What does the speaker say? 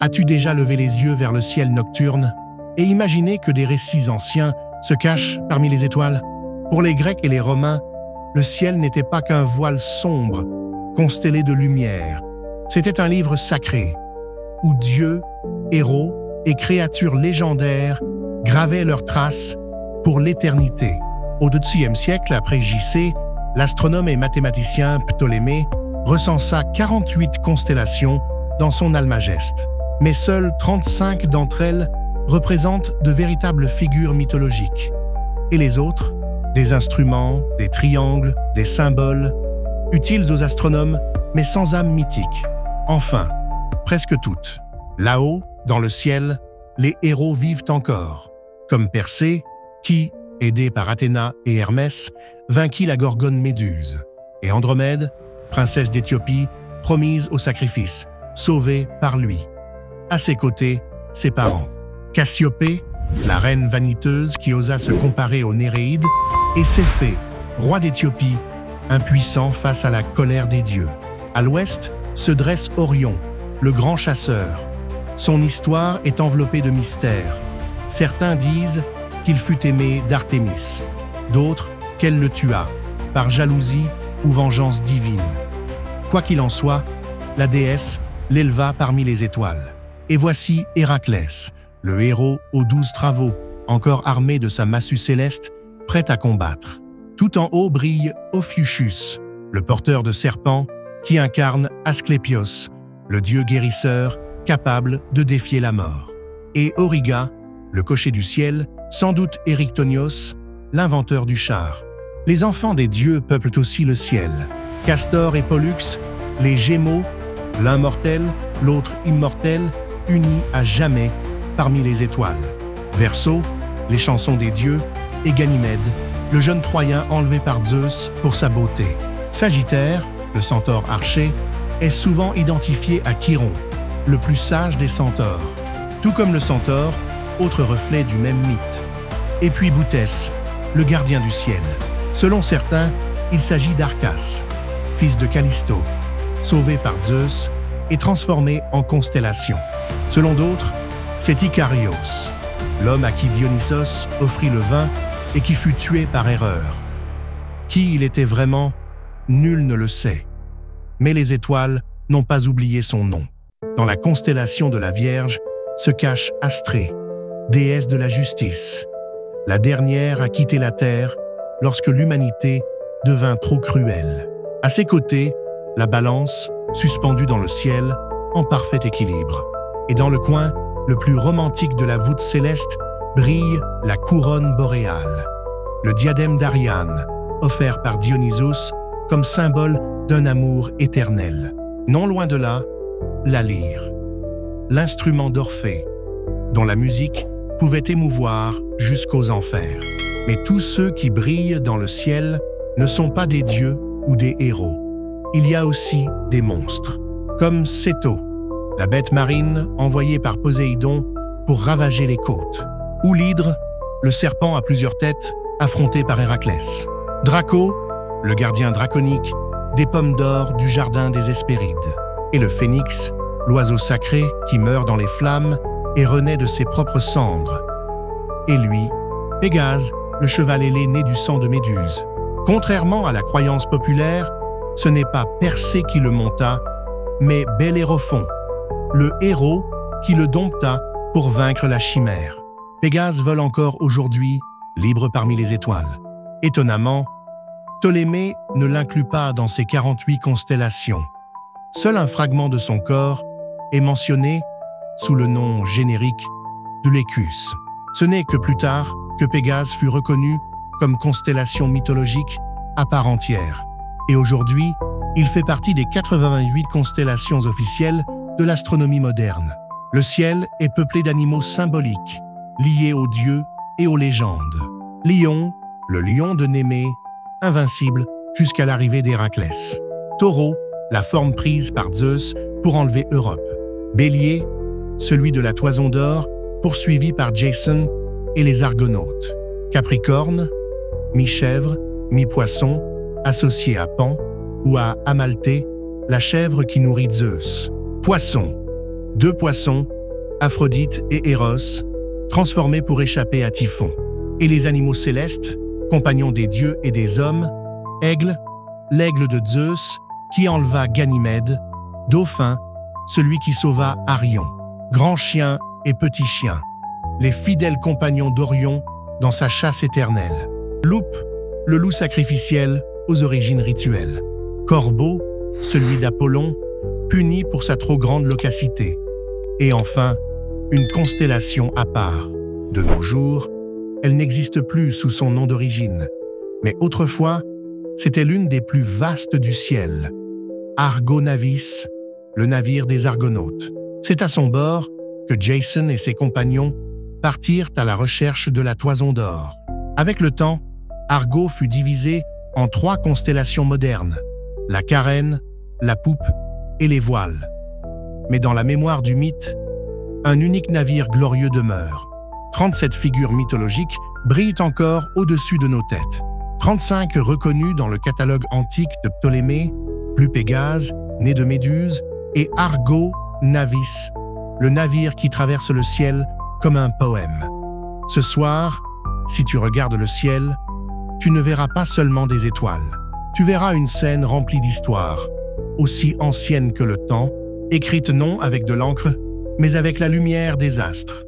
As-tu déjà levé les yeux vers le ciel nocturne et imaginé que des récits anciens se cachent parmi les étoiles? Pour les Grecs et les Romains, le ciel n'était pas qu'un voile sombre, constellé de lumière. C'était un livre sacré, où dieux, héros et créatures légendaires gravaient leurs traces pour l'éternité. Au XIIe siècle, après JC, l'astronome et mathématicien Ptolémée recensa 48 constellations dans son Almageste. Mais seules 35 d'entre elles représentent de véritables figures mythologiques. Et les autres, des instruments, des triangles, des symboles, utiles aux astronomes, mais sans âme mythique. Enfin, presque toutes. Là-haut, dans le ciel, les héros vivent encore, comme Persée, qui, aidé par Athéna et Hermès, vainquit la gorgone Méduse, et Andromède, princesse d'Éthiopie, promise au sacrifice, sauvée par lui. À ses côtés, ses parents. Cassiopée, la reine vaniteuse qui osa se comparer aux Néréides, et Céphée, roi d'Éthiopie, impuissant face à la colère des dieux. À l'ouest se dresse Orion, le grand chasseur. Son histoire est enveloppée de mystères. Certains disent qu'il fut aimé d'Artémis, d'autres qu'elle le tua, par jalousie ou vengeance divine. Quoi qu'il en soit, la déesse l'éleva parmi les étoiles. Et voici Héraclès, le héros aux 12 travaux, encore armé de sa massue céleste, prêt à combattre. Tout en haut brille Ophiuchus, le porteur de serpents, qui incarne Asclépios, le dieu guérisseur capable de défier la mort. Et Auriga, le cocher du ciel, sans doute Érictonios, l'inventeur du char. Les enfants des dieux peuplent aussi le ciel. Castor et Pollux, les Gémeaux, l'un mortel, l'autre immortel, unis à jamais parmi les étoiles. Verseau, les chansons des dieux, et Ganymède, le jeune Troyen enlevé par Zeus pour sa beauté. Sagittaire, le centaure archer, est souvent identifié à Chiron, le plus sage des centaures. Tout comme le centaure, autre reflet du même mythe. Et puis Boutès, le gardien du ciel. Selon certains, il s'agit d'Arcas, fils de Callisto, sauvé par Zeus et transformé en constellation. Selon d'autres, c'est Icarios, l'homme à qui Dionysos offrit le vin et qui fut tué par erreur. Qui il était vraiment, nul ne le sait. Mais les étoiles n'ont pas oublié son nom. Dans la constellation de la Vierge se cache Astrée, déesse de la justice, la dernière à quitter la Terre lorsque l'humanité devint trop cruelle. À ses côtés, la Balance, suspendue dans le ciel, en parfait équilibre. Et dans le coin, le plus romantique de la voûte céleste, brille la couronne boréale, le diadème d'Ariane, offert par Dionysos comme symbole d'un amour éternel. Non loin de là, la lyre, l'instrument d'Orphée, dont la musique pouvait émouvoir jusqu'aux enfers. Mais tous ceux qui brillent dans le ciel ne sont pas des dieux ou des héros. Il y a aussi des monstres, comme Céto, la bête marine envoyée par Poséidon pour ravager les côtes, ou l'hydre, le serpent à plusieurs têtes, affronté par Héraclès. Draco, le gardien draconique des pommes d'or du jardin des Hespérides. Et le phénix, l'oiseau sacré qui meurt dans les flammes et renaît de ses propres cendres. Et lui, Pégase, le cheval ailé né du sang de Méduse. Contrairement à la croyance populaire, ce n'est pas Persée qui le monta, mais Bellérophon, le héros qui le dompta pour vaincre la chimère. Pégase vole encore aujourd'hui, libre parmi les étoiles. Étonnamment, Ptolémée ne l'inclut pas dans ses 48 constellations. Seul un fragment de son corps est mentionné sous le nom générique d'Eulécus. Ce n'est que plus tard que Pégase fut reconnu comme constellation mythologique à part entière. Et aujourd'hui, il fait partie des 88 constellations officielles de l'astronomie moderne. Le ciel est peuplé d'animaux symboliques, liés aux dieux et aux légendes. Lion, le lion de Némée, invincible jusqu'à l'arrivée d'Héraclès. Taureau, la forme prise par Zeus pour enlever Europe. Bélier, celui de la toison d'or, poursuivi par Jason et les Argonautes. Capricorne, mi-chèvre, mi-poisson, associé à Pan ou à Amalthée, la chèvre qui nourrit Zeus. Poisson, 2 poissons, Aphrodite et Eros, transformés pour échapper à Typhon. Et les animaux célestes, compagnons des dieux et des hommes, Aigle, l'aigle de Zeus, qui enleva Ganymède, Dauphin, celui qui sauva Arion, Grand chien et petit chien, les fidèles compagnons d'Orion dans sa chasse éternelle, Loup, le loup sacrificiel aux origines rituelles, Corbeau, celui d'Apollon, puni pour sa trop grande loquacité, et enfin, une constellation à part. De nos jours, elle n'existe plus sous son nom d'origine, mais autrefois, c'était l'une des plus vastes du ciel, Argo Navis, le navire des Argonautes. C'est à son bord que Jason et ses compagnons partirent à la recherche de la toison d'or. Avec le temps, Argo fut divisé en 3 constellations modernes, la carène, la poupe et les voiles. Mais dans la mémoire du mythe, un unique navire glorieux demeure. 37 figures mythologiques brillent encore au-dessus de nos têtes. 35 reconnus dans le catalogue antique de Ptolémée, plus Pégase, né de Méduse, et Argo Navis, le navire qui traverse le ciel comme un poème. Ce soir, si tu regardes le ciel, tu ne verras pas seulement des étoiles. Tu verras une scène remplie d'histoires, aussi ancienne que le temps, écrite non avec de l'encre, mais avec la lumière des astres.